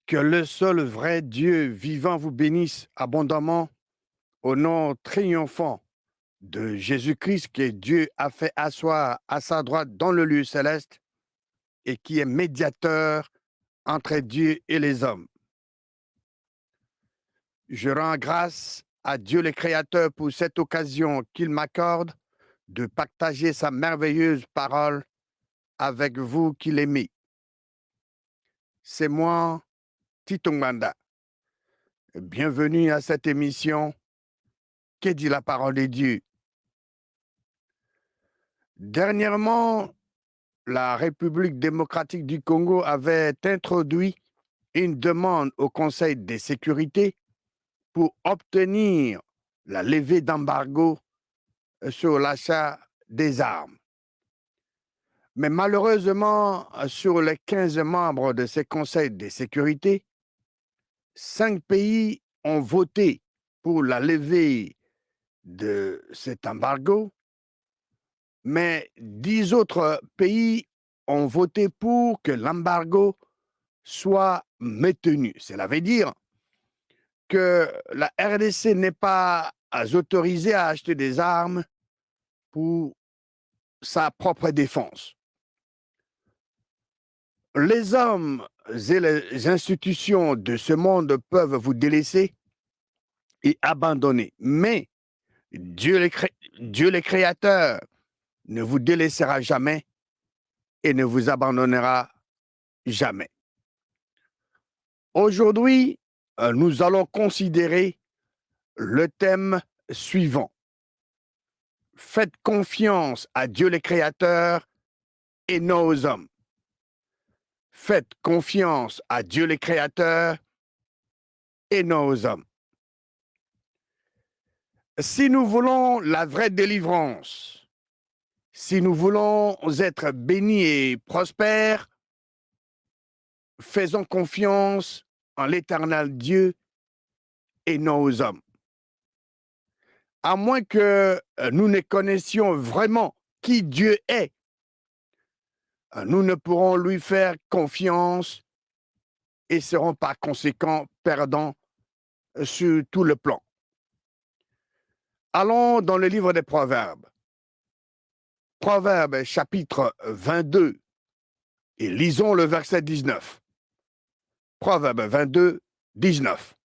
Que le seul vrai Dieu vivant vous bénisse abondamment au nom triomphant de Jésus-Christ que Dieu a fait asseoir à sa droite dans le lieu céleste et qui est médiateur entre Dieu et les hommes. Je rends grâce à Dieu le Créateur pour cette occasion qu'il m'accorde de partager sa merveilleuse parole avec vous qui l'aimez. C'est moi, Tito Nganda. Bienvenue à cette émission. Que dit la parole de Dieu? Dernièrement, la République démocratique du Congo avait introduit une demande au Conseil de sécurité pour obtenir la levée d'embargo sur l'achat des armes. Mais malheureusement, sur les 15 membres de ce Conseil de sécurité, 5 pays ont voté pour la levée de cet embargo, mais 10 autres pays ont voté pour que l'embargo soit maintenu. Cela veut dire que la RDC n'est pas autorisée à acheter des armes pour sa propre défense. Les hommes et les institutions de ce monde peuvent vous délaisser et abandonner, mais Dieu le Créateur ne vous délaissera jamais et ne vous abandonnera jamais. Aujourd'hui, nous allons considérer le thème suivant. Faites confiance à Dieu le Créateur et non aux hommes. Faites confiance à Dieu le Créateur et non aux hommes. Si nous voulons la vraie délivrance, si nous voulons être bénis et prospères, faisons confiance en l'éternel Dieu et non aux hommes. À moins que nous ne connaissions vraiment qui Dieu est, nous ne pourrons lui faire confiance et seront par conséquent perdants sur tout le plan. Allons dans le livre des Proverbes. Proverbes chapitre 22 et lisons le verset 19. Proverbes 22, 19.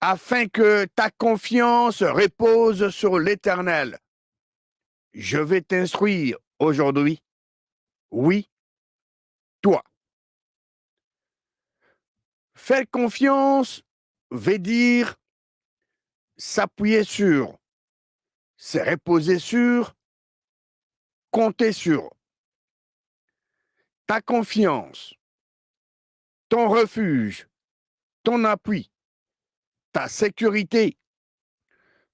Afin que ta confiance repose sur l'Éternel, je vais t'instruire aujourd'hui. Oui, toi. Faire confiance veut dire s'appuyer sur, se reposer sur, compter sur. Ta confiance, ton refuge, ton appui, ta sécurité,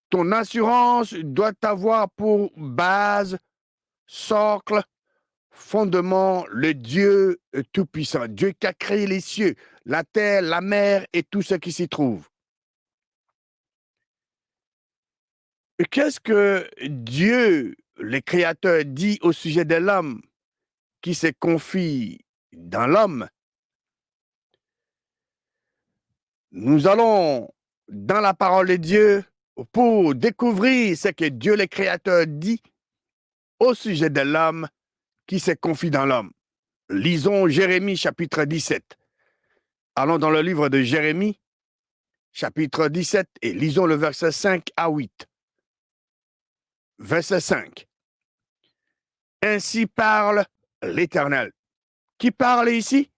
ton assurance doit avoir pour base, socle, fondement le Dieu Tout-Puissant, Dieu qui a créé les cieux, la terre, la mer et tout ce qui s'y trouve. Et qu'est-ce que Dieu, le Créateur, dit au sujet de l'homme qui se confie dans l'homme? Nous allons dans la parole de Dieu pour découvrir ce que Dieu, le Créateur, dit au sujet de l'homme qui se confie dans l'homme. Lisons Jérémie chapitre 17. Allons dans le livre de Jérémie chapitre 17 et lisons le verset 5 à 8. Verset 5. Ainsi parle l'Éternel. Qui parle ici?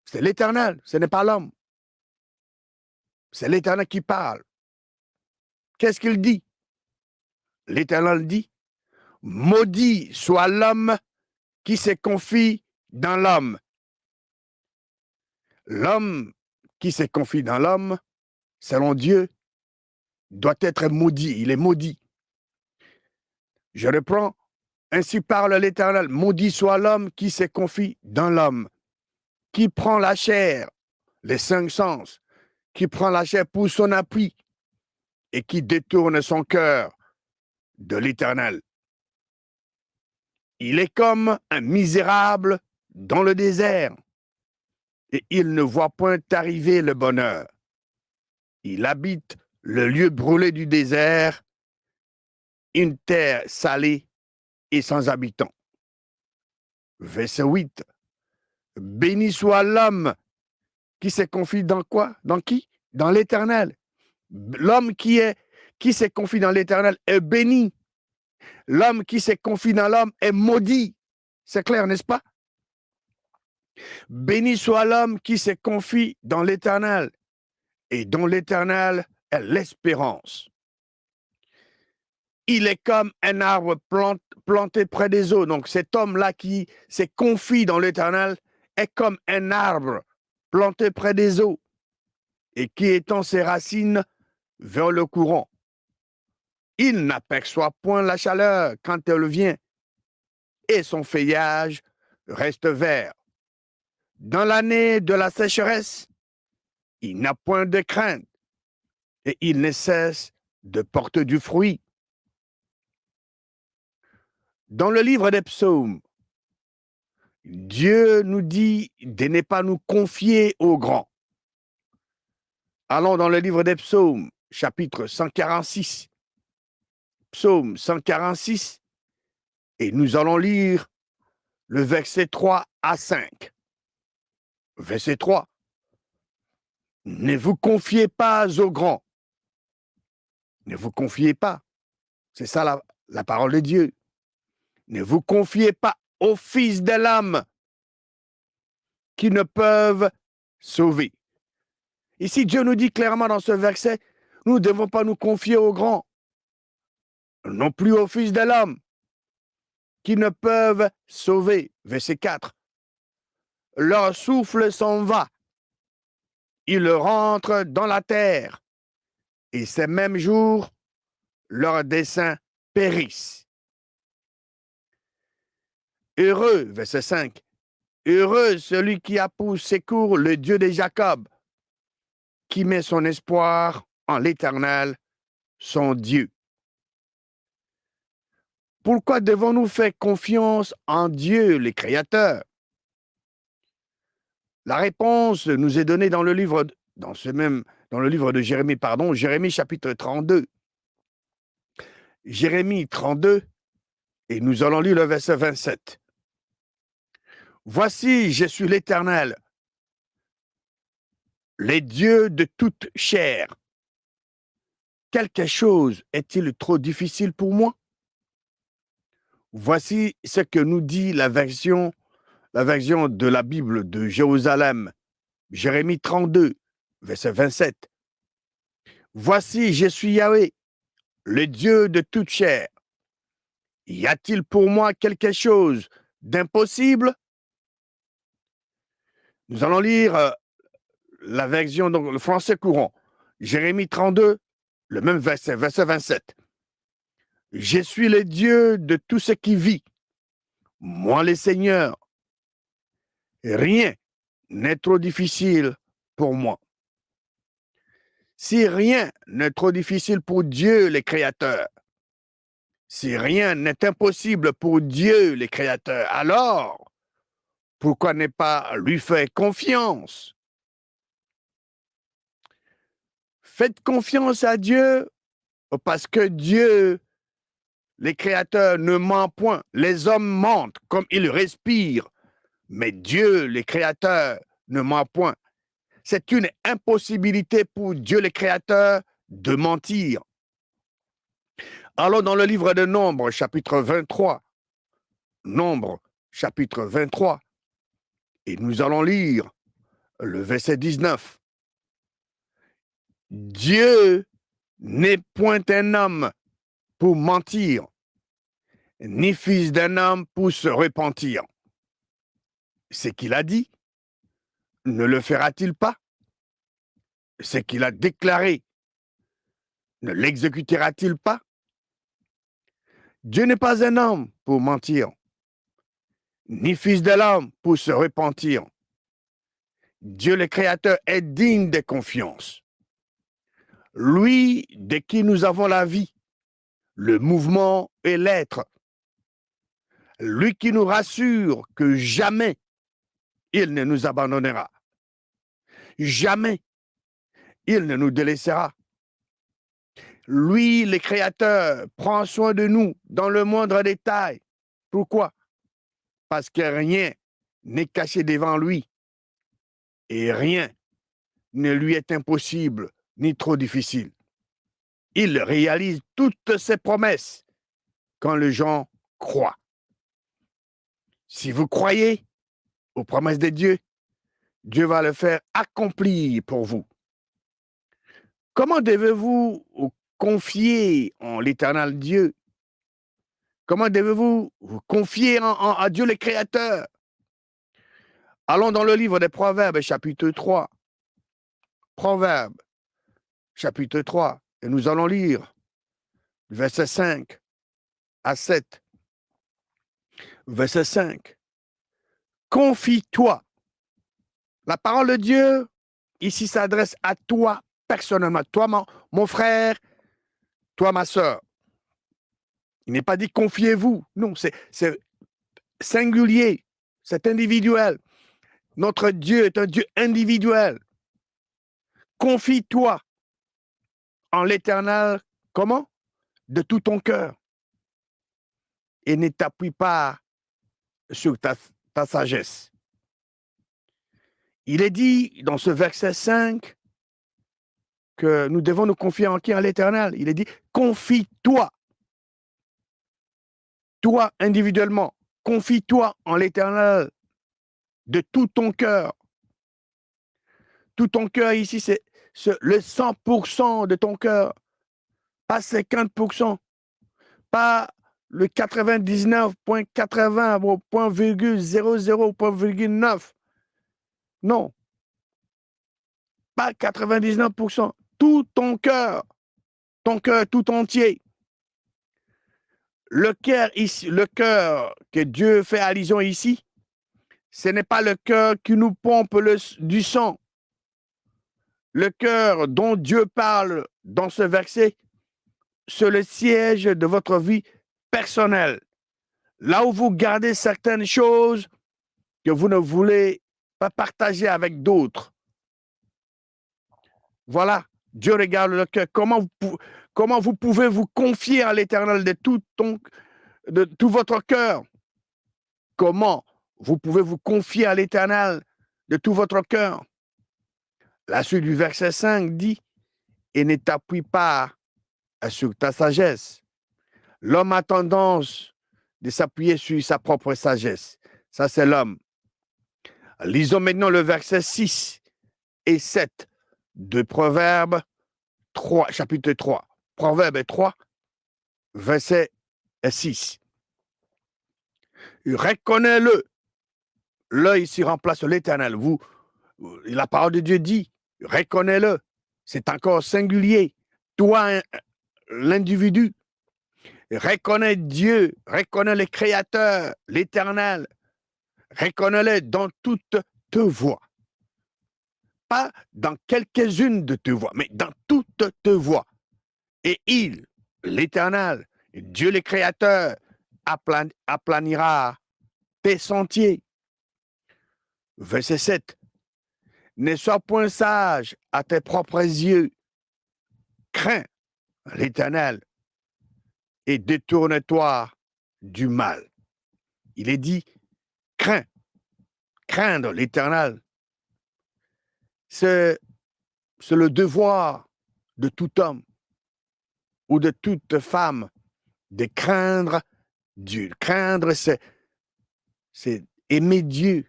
C'est l'Éternel, ce n'est pas l'homme. C'est l'Éternel qui parle. Qu'est-ce qu'il dit? L'Éternel dit, maudit soit l'homme qui se confie dans l'homme. L'homme qui se confie dans l'homme, selon Dieu, doit être maudit. Il est maudit. Je reprends. Ainsi parle l'Éternel. Maudit soit l'homme qui se confie dans l'homme, qui prend la chair, les 5 sens, qui prend la chair pour son appui et qui détourne son cœur de l'Éternel. Il est comme un misérable dans le désert, et il ne voit point arriver le bonheur. Il habite le lieu brûlé du désert, une terre salée et sans habitants. Verset 8. Béni soit l'homme qui se confie dans quoi? Dans qui? Dans l'Éternel. L'homme qui se confie dans l'Éternel est béni. L'homme qui se confie dans l'homme est maudit. C'est clair, n'est-ce pas? Béni soit l'homme qui se confie dans l'Éternel et dont l'Éternel est l'espérance. Il est comme un arbre planté près des eaux. Donc cet homme-là qui se confie dans l'Éternel est comme un arbre planté près des eaux et qui étend ses racines vers le courant. Il n'aperçoit point la chaleur quand elle vient et son feuillage reste vert. Dans l'année de la sécheresse, il n'a point de crainte et il ne cesse de porter du fruit. Dans le livre des psaumes, Dieu nous dit de ne pas nous confier aux grands. Allons dans le livre des psaumes, chapitre 146. Psaume 146, et nous allons lire le verset 3 à 5. Verset 3. Ne vous confiez pas aux grands. Ne vous confiez pas. C'est ça la parole de Dieu. Ne vous confiez pas aux fils de l'homme qui ne peuvent sauver. Ici, Dieu nous dit clairement dans ce verset, nous ne devons pas nous confier aux grands, non plus aux fils de l'homme qui ne peuvent sauver. Verset 4. Leur souffle s'en va. Ils rentrent dans la terre. Et ces mêmes jours, leurs desseins périssent. Heureux, verset 5. Heureux celui qui a pour secours le Dieu de Jacob, qui met son espoir en l'Éternel, son Dieu. Pourquoi devons-nous faire confiance en Dieu, le Créateur? La réponse nous est donnée dans le livre, dans le livre de Jérémie, Jérémie chapitre 32. Jérémie 32, et nous allons lire le verset 27. Voici, je suis l'Éternel, les dieux de toute chair. Quelque chose est-il trop difficile pour moi? Voici ce que nous dit la version de la Bible de Jérusalem, Jérémie 32, verset 27. Voici, je suis Yahweh, le Dieu de toute chair. Y a-t-il pour moi quelque chose d'impossible? Nous allons lire la version, donc le français courant. Jérémie 32, le même verset 27. Je suis le Dieu de tout ce qui vit, moi le Seigneur. Rien n'est trop difficile pour moi. Si rien n'est trop difficile pour Dieu, le Créateur, si rien n'est impossible pour Dieu, le Créateur, alors pourquoi ne pas lui faire confiance? Faites confiance à Dieu parce que Dieu, le Créateur, ne ment point. Les hommes mentent comme ils respirent, mais Dieu, le Créateur, ne ment point. C'est une impossibilité pour Dieu, le Créateur, de mentir. Allons dans le livre de Nombre, chapitre 23. Nombre, chapitre 23. Et nous allons lire le verset 19. Dieu n'est point un homme pour mentir, ni fils d'un homme pour se repentir. Ce qu'il a dit, ne le fera-t-il pas? Ce qu'il a déclaré, ne l'exécutera-t-il pas? Dieu n'est pas un homme pour mentir, ni fils de l'homme pour se repentir. Dieu le Créateur est digne de confiance. Lui de qui nous avons la vie, le mouvement et l'être. Lui qui nous rassure que jamais il ne nous abandonnera. Jamais il ne nous délaissera. Lui, le Créateur, prend soin de nous dans le moindre détail. Pourquoi? Parce que rien n'est caché devant lui et rien ne lui est impossible ni trop difficile. Il réalise toutes ses promesses quand les gens croient. Si vous croyez aux promesses de Dieu, Dieu va le faire accomplir pour vous. Comment devez-vous vous confier en l'éternel Dieu? Comment devez-vous vous confier à Dieu le Créateur? Allons dans le livre des Proverbes, chapitre 3. Proverbes, chapitre 3. Et nous allons lire verset 5 à 7. Verset 5. Confie-toi. La parole de Dieu, ici, s'adresse à toi personnellement. Toi, mon frère, toi, ma soeur. Il n'est pas dit confiez-vous. Non, c'est singulier. C'est individuel. Notre Dieu est un Dieu individuel. Confie-toi en l'Éternel. Comment? De tout ton cœur. Et ne t'appuie pas sur ta sagesse. Il est dit dans ce verset 5 que nous devons nous confier en qui? En l'Éternel. Il est dit, confie-toi. Toi, individuellement, confie-toi en l'Éternel de tout ton cœur. Tout ton cœur ici, c'est le 100% de ton cœur. Pas 50%. Pas le 99,80, ou 0,00,9. Non. Pas 99%. Tout ton cœur tout entier. Le cœur que Dieu fait allusion ici, ce n'est pas le cœur qui nous pompe du sang. Le cœur dont Dieu parle dans ce verset, c'est le siège de votre vie personnelle. Là où vous gardez certaines choses que vous ne voulez pas partager avec d'autres. Voilà, Dieu regarde le cœur. Comment vous pouvez vous confier à l'Éternel de tout votre cœur? Comment vous pouvez vous confier à l'Éternel de tout votre cœur? La suite du verset 5 dit, et ne t'appuie pas sur ta sagesse. L'homme a tendance de s'appuyer sur sa propre sagesse. Ça, c'est l'homme. Lisons maintenant le verset 6 et 7 de Proverbes 3, chapitre 3. Proverbe 3, verset 6. Reconnais-le. L'œil ici remplace l'Éternel. La parole de Dieu dit, reconnais-le. C'est encore singulier. Toi, l'individu, reconnais Dieu, reconnais le Créateur, l'Éternel. Reconnais-le dans toutes tes voies. Pas dans quelques-unes de tes voies, mais dans toutes tes voies. Et il, l'Éternel, Dieu le Créateur, aplanira tes sentiers. Verset 7. Ne sois point sage à tes propres yeux. Crains l'Éternel et détourne-toi du mal. Il est dit, craindre l'Éternel. C'est le devoir de tout homme ou de toute femme de craindre Dieu. Craindre, c'est aimer Dieu,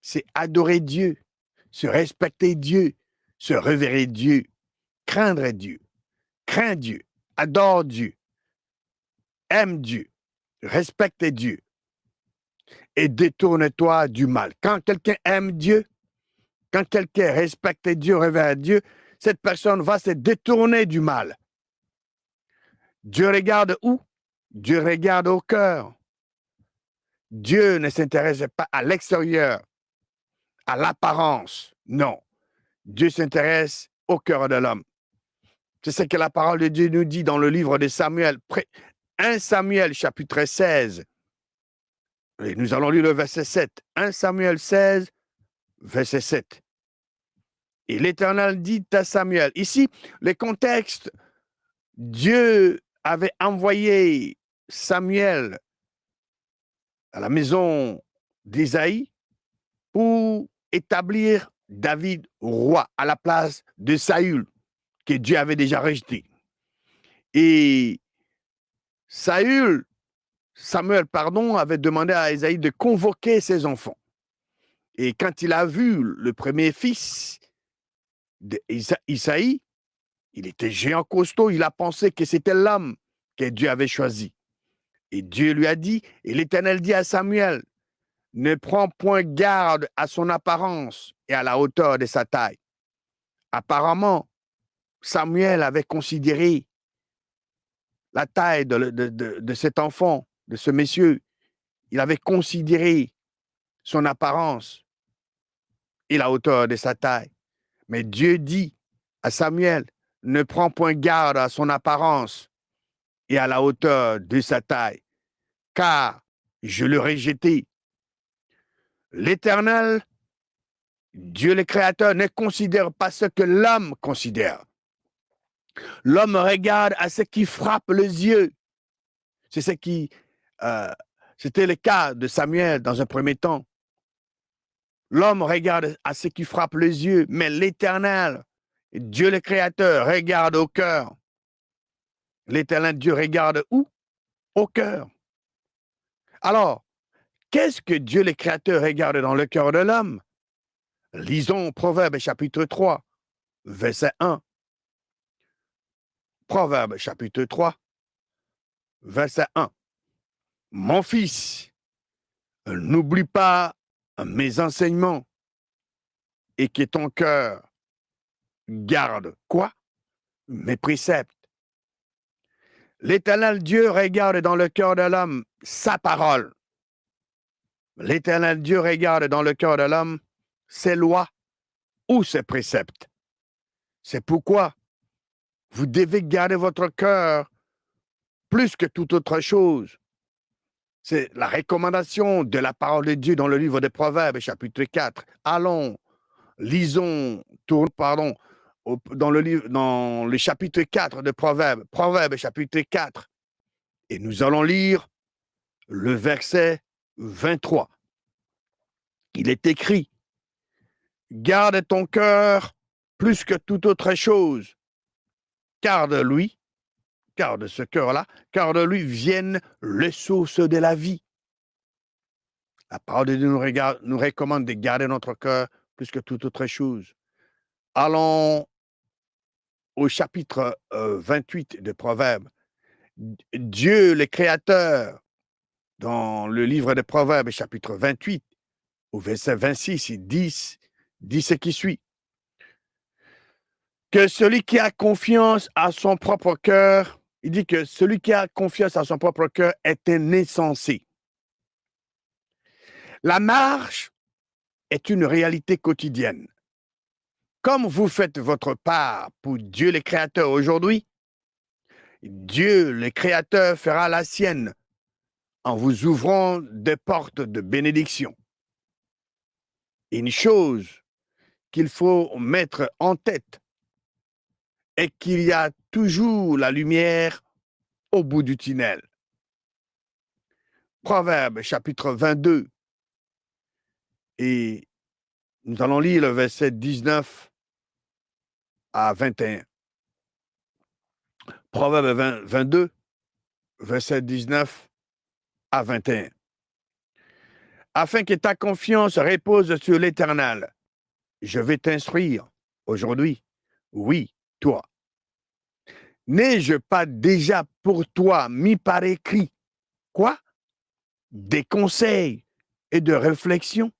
c'est adorer Dieu, se respecter Dieu, se révérer Dieu, craindre Dieu, crains Dieu, adore Dieu, aime Dieu, respecte Dieu et détourne-toi du mal. Quand quelqu'un aime Dieu, quand quelqu'un respecte Dieu, révère Dieu, cette personne va se détourner du mal. Dieu regarde où? Dieu regarde au cœur. Dieu ne s'intéresse pas à l'extérieur, à l'apparence. Non. Dieu s'intéresse au cœur de l'homme. C'est ce que la parole de Dieu nous dit dans le livre de Samuel, 1 Samuel chapitre 16. Et nous allons lire le verset 7. 1 Samuel 16, verset 7. Et l'Éternel dit à Samuel, ici, le contexte, Dieu avait envoyé Samuel à la maison d'Isaïe pour établir David roi à la place de Saül, que Dieu avait déjà rejeté. Et Samuel, avait demandé à Isaïe de convoquer ses enfants. Et quand il a vu le premier fils d'Isaïe, il était géant costaud, il a pensé que c'était l'homme que Dieu avait choisi. Et Dieu lui a dit, et l'Éternel dit à Samuel, ne prends point garde à son apparence et à la hauteur de sa taille. Apparemment, Samuel avait considéré la taille de cet enfant, de ce monsieur. Il avait considéré son apparence et la hauteur de sa taille. Mais Dieu dit à Samuel, ne prends point garde à son apparence et à la hauteur de sa taille, car je l'aurai jeté. L'Éternel, Dieu le Créateur, ne considère pas ce que l'homme considère. L'homme regarde à ce qui frappe les yeux. C'est ce qui, c'était le cas de Samuel dans un premier temps. L'homme regarde à ce qui frappe les yeux, mais l'Éternel, Dieu le Créateur, regarde au cœur. L'Éternel Dieu regarde où? Au cœur. Alors, qu'est-ce que Dieu le Créateur regarde dans le cœur de l'homme? Lisons Proverbe chapitre 3, verset 1. Proverbe chapitre 3, verset 1. Mon fils, n'oublie pas mes enseignements et que ton cœur garde quoi? Mes préceptes. L'Éternel Dieu regarde dans le cœur de l'homme sa parole. L'Éternel Dieu regarde dans le cœur de l'homme ses lois ou ses préceptes. C'est pourquoi vous devez garder votre cœur plus que toute autre chose. C'est la recommandation de la parole de Dieu dans le livre des Proverbes, chapitre 4. Allons, lisons, dans le chapitre 4 de Proverbes, Proverbes, chapitre 4. Et nous allons lire le verset 23. Il est écrit, garde ton cœur plus que toute autre chose, car de ce cœur-là, car de lui viennent les sources de la vie. La parole de Dieu nous recommande de garder notre cœur plus que toute autre chose. Allons au chapitre 28 de Proverbes. Dieu, le Créateur, dans le livre de Proverbes, chapitre 28, au verset 26, il dit ce qui suit. Que celui qui a confiance à son propre cœur, il dit que celui qui a confiance à son propre cœur est un insensé. La marche est une réalité quotidienne. Comme vous faites votre part pour Dieu le Créateur aujourd'hui, Dieu le Créateur fera la sienne en vous ouvrant des portes de bénédiction. Une chose qu'il faut mettre en tête est qu'il y a toujours la lumière au bout du tunnel. Proverbe chapitre 22, et nous allons lire le verset 19 à 21. Proverbe 22, verset 19 à 21. Afin que ta confiance repose sur l'Éternel, je vais t'instruire aujourd'hui. Oui, toi. N'ai-je pas déjà pour toi mis par écrit, quoi? Des conseils et de réflexions?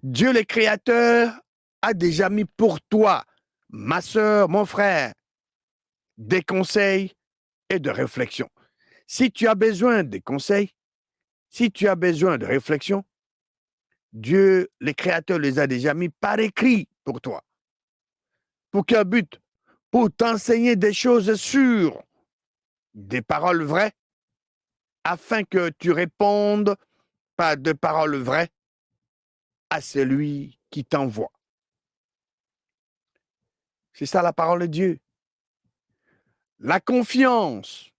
Dieu le Créateur a déjà mis pour toi, ma sœur, mon frère, des conseils et de réflexions. Si tu as besoin de conseils, si tu as besoin de réflexions, Dieu, le Créateur, les a déjà mis par écrit pour toi. Pour quel but? Pour t'enseigner des choses sûres, des paroles vraies, afin que tu répondes par de paroles vraies à celui qui t'envoie. C'est ça la parole de Dieu. La confiance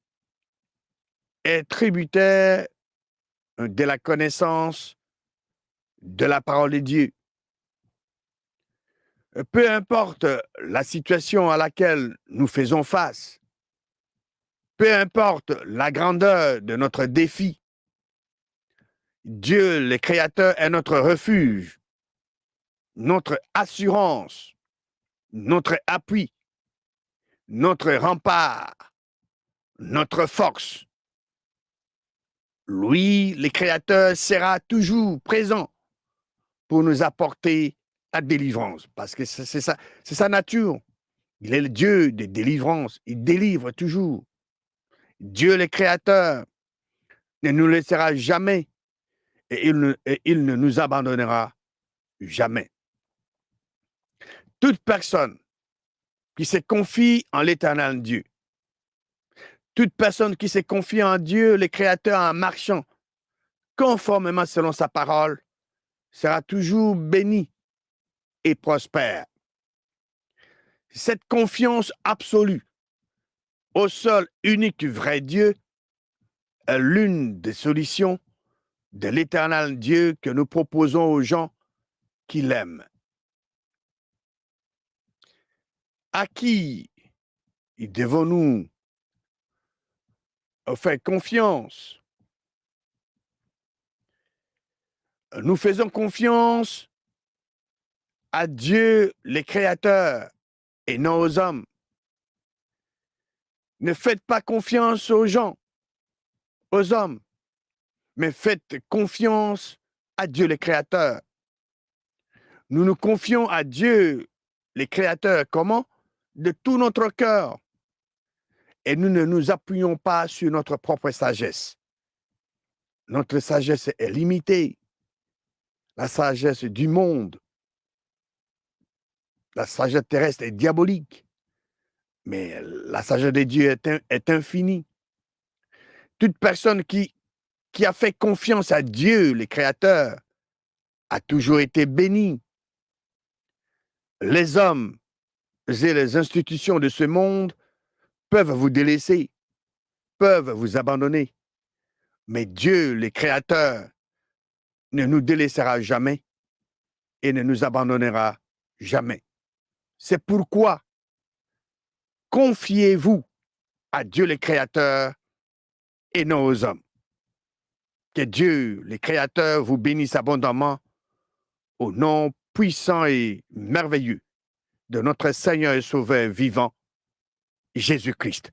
est tributaire de la connaissance de la parole de Dieu. Peu importe la situation à laquelle nous faisons face, peu importe la grandeur de notre défi, Dieu, le Créateur, est notre refuge, notre assurance, notre appui, notre rempart, notre force. Lui, le Créateur, sera toujours présent pour nous apporter la délivrance, parce que c'est sa nature. Il est le Dieu de délivrance, il délivre toujours. Dieu, le Créateur, ne nous laissera jamais et il ne nous abandonnera jamais. Toute personne qui se confie en l'éternel Dieu, toute personne qui se confie en Dieu, le Créateur, en marchant conformément selon sa parole, sera toujours bénie et prospère. Cette confiance absolue au seul unique vrai Dieu est l'une des solutions de l'éternel Dieu que nous proposons aux gens qui l'aiment. À qui devons-nous faire confiance? Nous faisons confiance à Dieu, le Créateur, et non aux hommes. Ne faites pas confiance aux gens, aux hommes, mais faites confiance à Dieu, le Créateur. Nous nous confions à Dieu, le Créateur, comment? De tout notre cœur. Et nous ne nous appuyons pas sur notre propre sagesse. Notre sagesse est limitée. La sagesse du monde, la sagesse terrestre est diabolique. Mais la sagesse de Dieu est infinie. Toute personne qui a fait confiance à Dieu, le Créateur, a toujours été bénie. Les hommes et les institutions de ce monde peuvent vous délaisser, peuvent vous abandonner. Mais Dieu, le Créateur, ne nous délaissera jamais et ne nous abandonnera jamais. C'est pourquoi confiez-vous à Dieu, le Créateur, et non aux hommes. Que Dieu, le Créateur, vous bénisse abondamment au nom puissant et merveilleux de notre Seigneur et Sauveur vivant, Jésus-Christ.